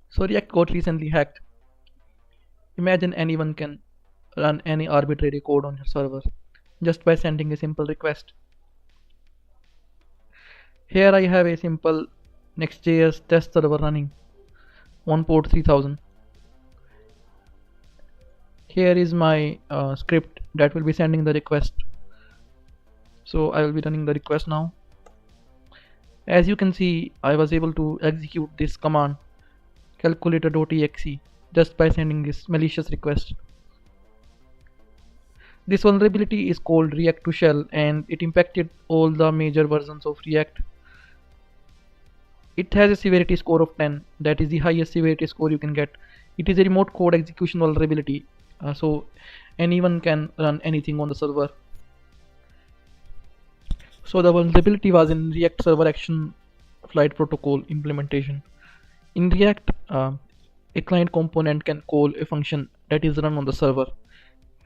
So React got recently hacked. Imagine anyone can run any arbitrary code on your server just by sending a simple request. Here I have a simple Next.js test server running on port 3000. Here is my script that will be sending the request. So I will be running the request now. As you can see, I was able to execute this command calculator.exe just by sending this malicious request. This vulnerability is called React to Shell and it impacted all the major versions of React. It has a severity score of 10, that is the highest severity score you can get. It is a remote code execution vulnerability, so anyone can run anything on the server. So the vulnerability was in React Server Action Flight Protocol implementation. In React, a client component can call a function that is run on the server.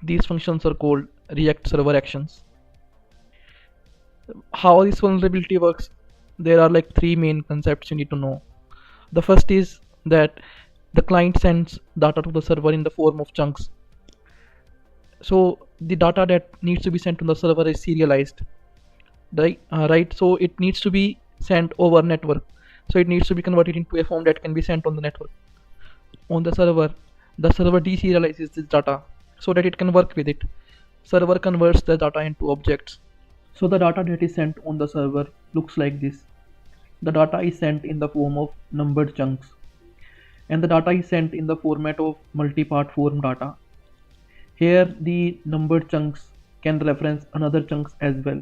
These functions are called React Server Actions. How this vulnerability works, there are like three main concepts you need to know. The first is that the client sends data to the server in the form of chunks. So the data that needs to be sent to the server is serialized, right? So it needs to be sent over network. So it needs to be converted into a form that can be sent on the network. On the server deserializes this data so that it can work with it. Server converts the data into objects. So the data that is sent on the server looks like this. The data is sent in the form of numbered chunks, and the data is sent in the format of multi-part form data. Here the numbered chunks can reference another chunks as well.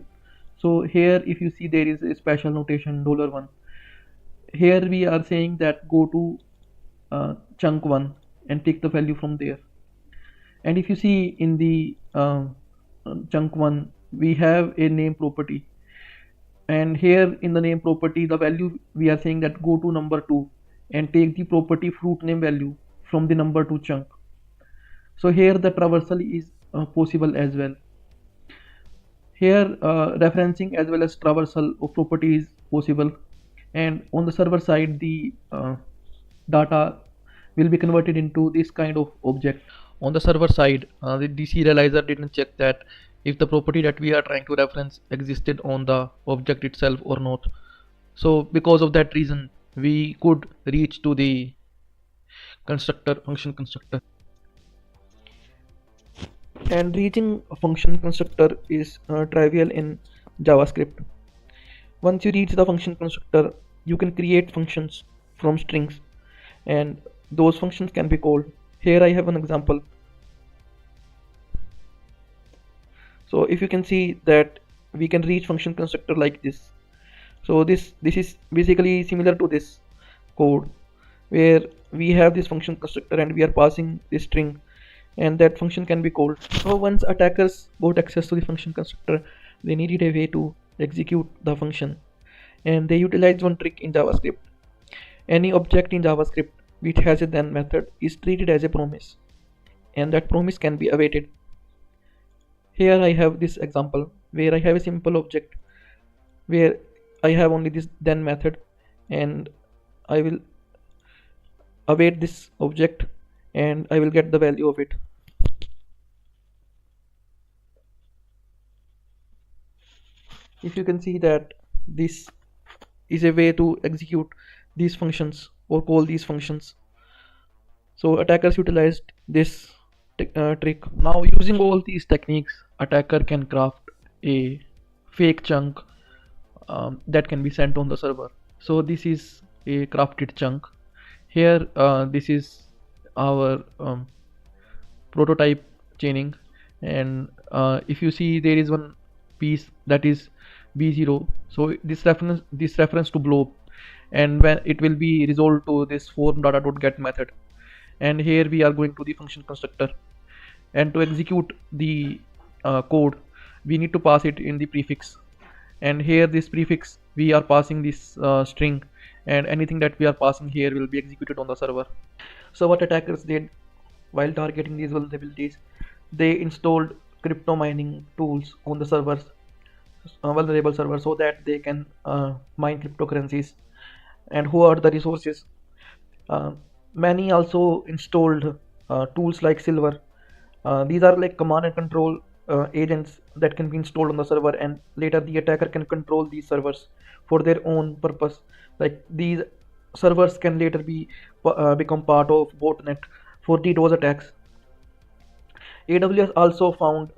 So here if you see there is a special notation $1. Here we are saying that go to chunk 1 and take the value from there. And if you see in the chunk 1 we have a name property, and here in the name property the value we are saying that go to number 2 and take the property fruit name value from the number 2 chunk. So here the traversal is possible as well. Here referencing as well as traversal of property is possible, and on the server side the data will be converted into this kind of object. On the server side, the deserializer didn't check that if the property that we are trying to reference existed on the object itself or not. So because of that reason we could reach to the function constructor. And reaching a function constructor is trivial in JavaScript. Once you reach the function constructor, you can create functions from strings, and those functions can be called. Here I have an example. So if you can see that we can reach function constructor like this. So this is basically similar to this code where we have this function constructor and we are passing this string, and that function can be called. So once attackers got access to the function constructor, they needed a way to execute the function, and they utilized one trick in JavaScript. Any object in JavaScript which has a then method is treated as a promise, and that promise can be awaited. Here I have this example where I have a simple object where I have only this then method, and I will await this object and I will get the value of it. If you can see that this is a way to execute these functions or call these functions. So attackers utilized this trick. Now using all these techniques, attacker can craft a fake chunk that can be sent on the server. So this is a crafted chunk. Here this is our prototype chaining, and if you see there is one piece that is B0. So this reference to blob, and when it will be resolved to this form data.get method. And here we are going to the function constructor, and to execute the code we need to pass it in the prefix, and here this prefix we are passing this string, and anything that we are passing here will be executed on the server. So what attackers did while targeting these vulnerabilities, they installed crypto mining tools on the servers, vulnerable servers, so that they can mine cryptocurrencies. And who are the resources? Many also installed tools like Silver. These are like command and control agents that can be installed on the server, and later the attacker can control these servers for their own purpose. Like these servers can later become part of botnet for DDoS attacks. AWS also found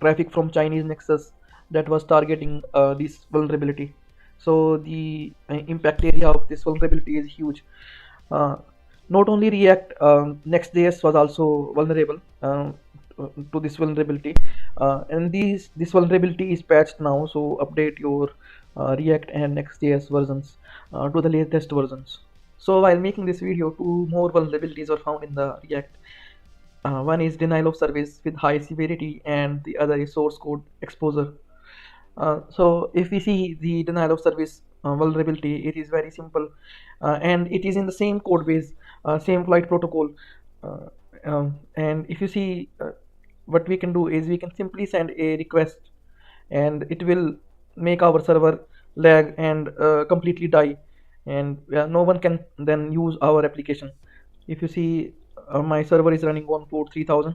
traffic from Chinese nexus that was targeting this vulnerability. So the impact area of this vulnerability is huge. Uh, Not only React, Next.js was also vulnerable to this vulnerability, and this vulnerability is patched now. So update your React and Next.js versions to the latest versions. So while making this video, two more vulnerabilities were found in the React. One is denial of service with high severity, and the other is source code exposure. So if we see the denial of service vulnerability, it is very simple, and it is in the same code base, same flight protocol. Uh, and if you see, what we can do is we can simply send a request, and it will make our server lag and completely die, and no one can then use our application. If you see, my server is running on port 3000.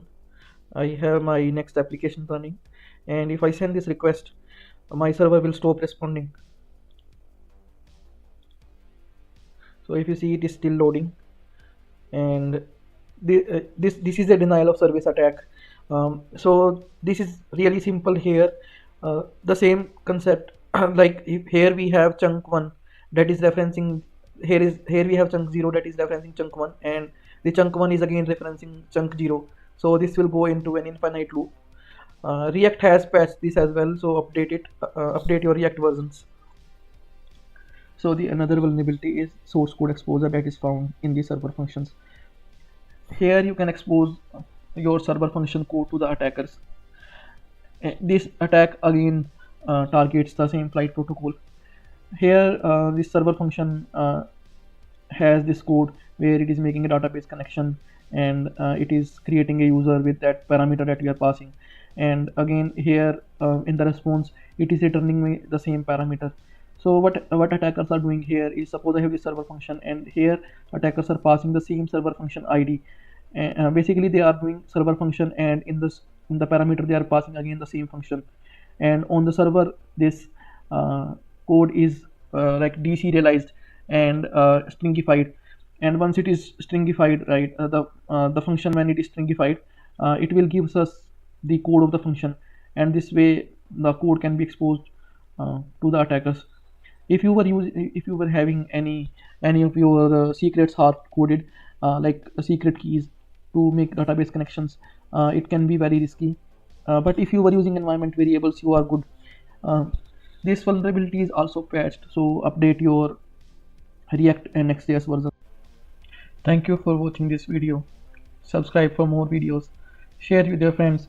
I have my next application running, and if I send this request, my server will stop responding. So if you see, it is still loading, and this is a denial of service attack. So this is really simple here. The same concept, like if here we have chunk 1 that is referencing, here we have chunk 0 that is referencing chunk 1, and the chunk 1 is again referencing chunk 0. So this will go into an infinite loop. React has patched this as well, so update your React versions. So the another vulnerability is source code exposure that is found in the server functions. Here you can expose your server function code to the attackers. This attack again targets the same flight protocol. Here this server function has this code where it is making a database connection, and it is creating a user with that parameter that we are passing, and again here in the response it is returning me the same parameter. So what attackers are doing here is, suppose I have this server function, and here attackers are passing the same server function ID. Basically they are doing server function, and in the parameter they are passing again the same function, and on the server this code is like deserialized and stringified. And once it is stringified, right, the function, when it is stringified, it will give us the code of the function, and this way the code can be exposed to the attackers. If you were having any of your secrets hard coded, like secret keys to make database connections, it can be very risky. But if you were using environment variables, you are good. uh, this vulnerability is also patched, so update your React and Next.js version. Thank you for watching this video. Subscribe for more videos. Share with your friends.